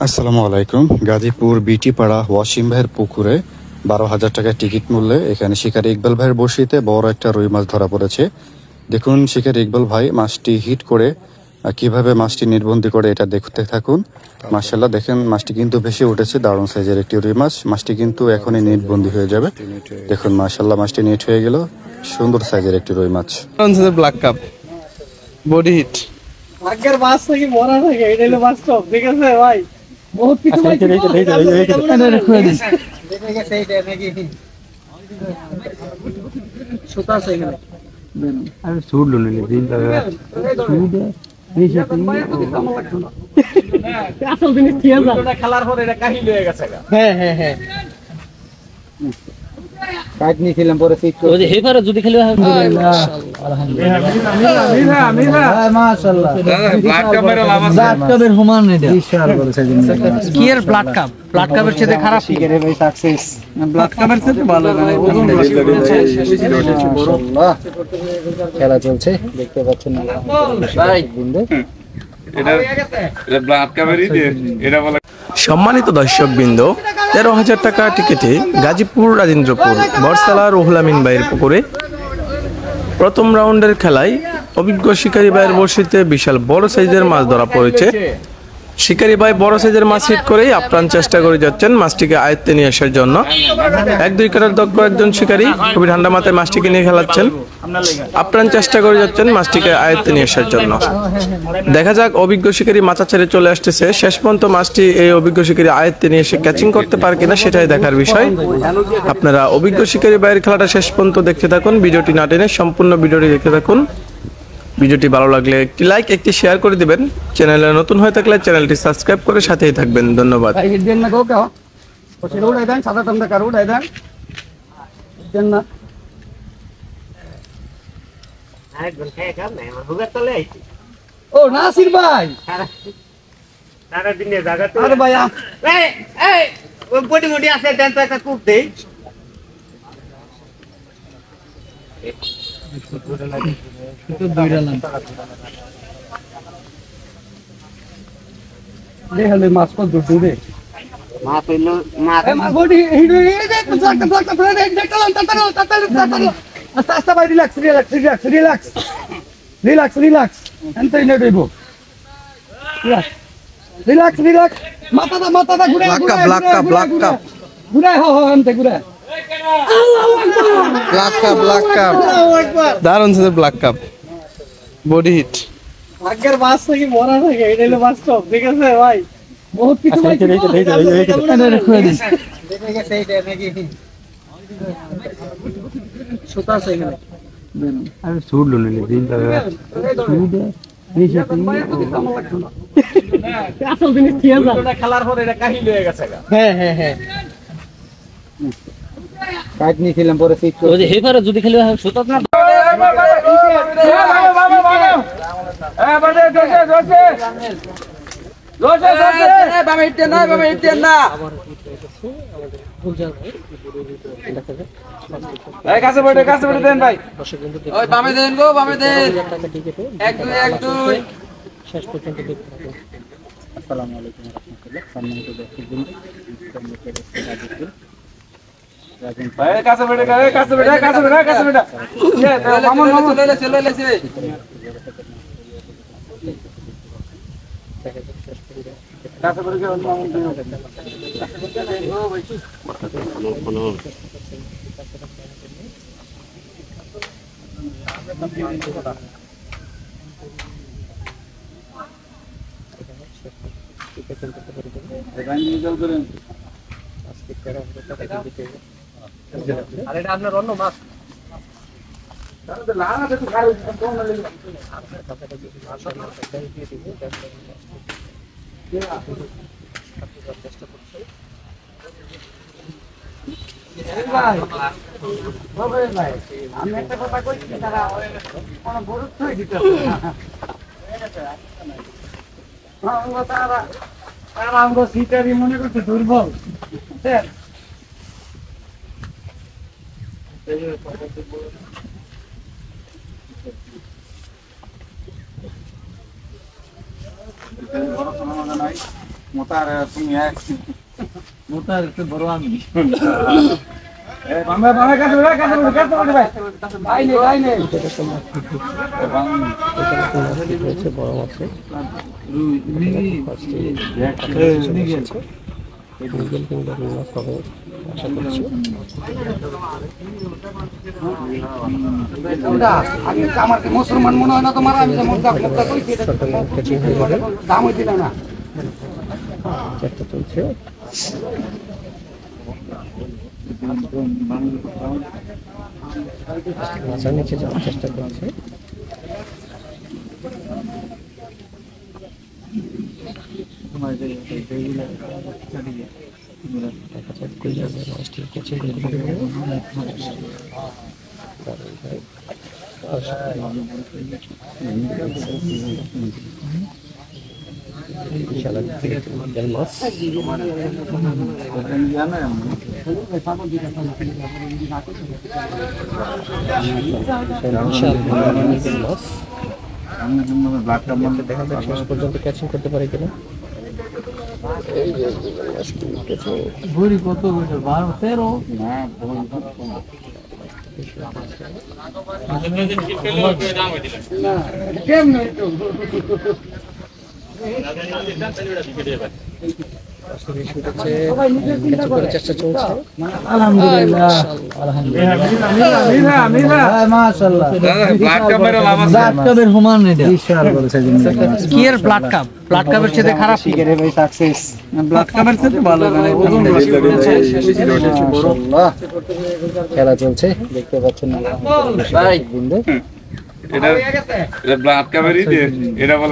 আসসালামু আলাইকুম। গাজীপুর বিটি পাড়া ওয়াসিম ভাইয়ের পুকুরে 12,000 টাকা টিকিট মূল্যে এখানে শিকারী ইকবাল ভাইয়ের বড়শিতে বড় একটা রুই মাছ ধরা পড়েছে। দেখুন শিকারী ইকবাল ভাই মাছটি হিট করে কিভাবে মাছটি নির্বন্দি করে এটা দেখতে থাকুন। মাশাআল্লাহ দেখেন মাছটি কিন্তু ভেসে উঠেছে, দারুণ সাইজের একটি রুই মাছ। মাছটি কিন্তু এখনই নির্বন্দি হয়ে যাবে। দেখুন মাশাআল্লাহ মাছটি নেট হয়ে গেল, সুন্দর সাইজের একটি রুই মাছ। ব্ল্যাক কাপ বডি হিট আগের মাছ নাকি মরা থাকে, এটা হলো বাস্তব। ঠিক আছে ভাই, বহুত কিছু ভাই ছোটা আছে এখানে। আমি ছুড়লো নিলে দিন আসল জিনিস কি আছে খেলার পরে এটা কাহিল হয়ে গেছে। হ্যাঁ হ্যাঁ হ্যাঁ, কাট নিয়ে খেলাম পরে ঠিক করে ওই হেফারে যদি খেলে আলহামদুলিল্লাহ আলহামদুলিল্লাহ মাশাআল্লাহ ব্লাড কাপের লাভ আছে, ব্লাড কাপের সমান এটা বিশাল করেছে কি এর ব্লাড কাপের চেয়ে খারাপ কি রে ভাই? সাকসেস ব্লাড কাপের চেয়ে ভালো মানে ওজন মাশাআল্লাহ খেলা চলছে দেখতে পাচ্ছেন ভাই বিন্দু এটা ব্লাড কাপেরই এটা বলে। সম্মানিত দর্শকবৃন্দ, 13,000 টাকা টিকিটে গাজীপুর রাজেন্দ্রপুর বরসালা রুহুল আমিন ভাইয়ের পুকুরে প্রথম রাউন্ডের খেলায় অভিজ্ঞ শিকারী ভাইয়ের বড়শিতে বিশাল বড় সাইজের মাছ ধরা পড়েছে। শিকারী ভাই বড় সাইজের মাছ হিট করেই আপ্রাণ চেষ্টা করে যাচ্ছেন মাছটিকে আয়ত্তে নিয়ে আসার জন্য। 1-2 কাটার দক্ষ একজন শিকারী খুবই ঠান্ডা মাথায় মাছটিকে নিয়ে খেলাচ্ছেন, আপ্রাণ চেষ্টা করে যাচ্ছেন মাছটিকে আয়ত্তে নিয়ে আসার জন্য। দেখা যাক অভিজ্ঞ শিকারী মাথা ছেড়ে চলে আসতেছে, শেষ পর্যন্ত মাছটি এই অভিজ্ঞ শিকারী আয়ত্তে নিয়ে এসে ক্যাচিং করতে পারে কিনা সেটাই দেখার বিষয়। আপনারা অভিজ্ঞ শিকারী ভাইয়ের খেলাটা শেষ পর্যন্ত দেখতে থাকুন, ভিডিওটি না টেনে সম্পূর্ণ ভিডিওটি দেখতে থাকুন। ভিডিওটি ভালো লাগলে একটি লাইক একটি শেয়ার করে দিবেন, চ্যানেলে নতুন হয়ে থাকলে চ্যানেলটি সাবস্ক্রাইব করে সাথেই থাকবেন। ধন্যবাদ। ও নাসির ভাই, নানা দিনে জায়গাতে আরে ভাই এই ওই বডি বডি আছে দেন তো একটা কূপ দেই। দেখালে মাছ কত দূর দূরে মা পেলো মা মাছ বডি হিট হয়ে গেছে। আস্তে আস্তে ভাই, relax relax relax relax relax relax এনতেই নেট হইব। রিল্যাক্স রিল্যাক্স, মাথাটা ঘুরে ব্ল্যাক কাপ ঘুরে এনতে ঘুরে। ব্ল্যাক কাপ দারুণ সাইজের ব্ল্যাক কাপ বডি হিট। আগের মাছ নাকি মরা থাকে, এটা হলো বাস্তব। ঠিক আছে ভাই, বহুত কিছু ভাই ছোটা আছে এখানে। আমি ছুড়লো নিলে দিন আসল জিনিস কি আছে খেলার পরে এটা কাহিল হয়ে গেছে। হ্যাঁ হ্যাঁ হ্যাঁ, কাট নিয়ে খেলাম পরে ঠিক করে ওই হেফারে যদি খেলে সুতা না কাছে বড়ে দেন ভাই, ওই বামে দেন গো, বামে দেন 1-2 শেষ পর্যন্ত দেখতে থাকুন। আসসালামু আলাইকুম ওয়া রাহমাতুল্লাহ। সম্মানিত দর্শকবৃন্দ, ভাই কাছে বড়ে মামুন চলে কাছে বড়ে আর এটা আপনার অন্য মাছ। আমি একটা কথা কইছি, তারা কোনো গুরুত্বই দিতেছে না। তারা আমরা সিটারই মনে করছে দুর্বল। বড় কোনো নাই। মোটার একটু বড় আমি বামে কাছে ভাই ভাই নেই হচ্ছে বড় মাছে মিগেল কিংবা রুই মাছ হবে আশা করছি। আগে আমার কি মুসলমান মনে হয় না তোমার? আমি তো মুদ্রা কইছি কেচিং হয়ে যাবে, দাম হইছিল না। চেষ্টা চলছে। মাছের নিচে যাওয়ার চেষ্টা করছে। দেখা যাক কই যাবে মাছটি কেচিং করতে পারবে। দারুণ ভাই। বিশাল মিগেল মাছ। বিশাল মিগেল মাছ। দেখা যাক শেষ পর্যন্ত ক্যাচিং করতে পারে কিনা। এই যে মিগেল মাছটি ক্যাচিং। ভরি কত 12 13 না কেমনে তো চেষ্টা চলছে। আলহামদুলিল্লাহ আলহামদুলিল্লাহ মাশাআল্লাহ ব্লাড কাপের লাভ আছে। ব্লাড কাপের হুমান এটা বিশাল বলছে কি এর ব্লাড কাপের চেয়ে খারাপ কি রে ভাই সাকসেস ব্লাড কাপের চেয়ে ভালো মানে ওজন মাশাআল্লাহ খেলা চলছে দেখতে পাচ্ছেন ভাই বিন্দু এটা ব্লাড কাপেরই এটা বলে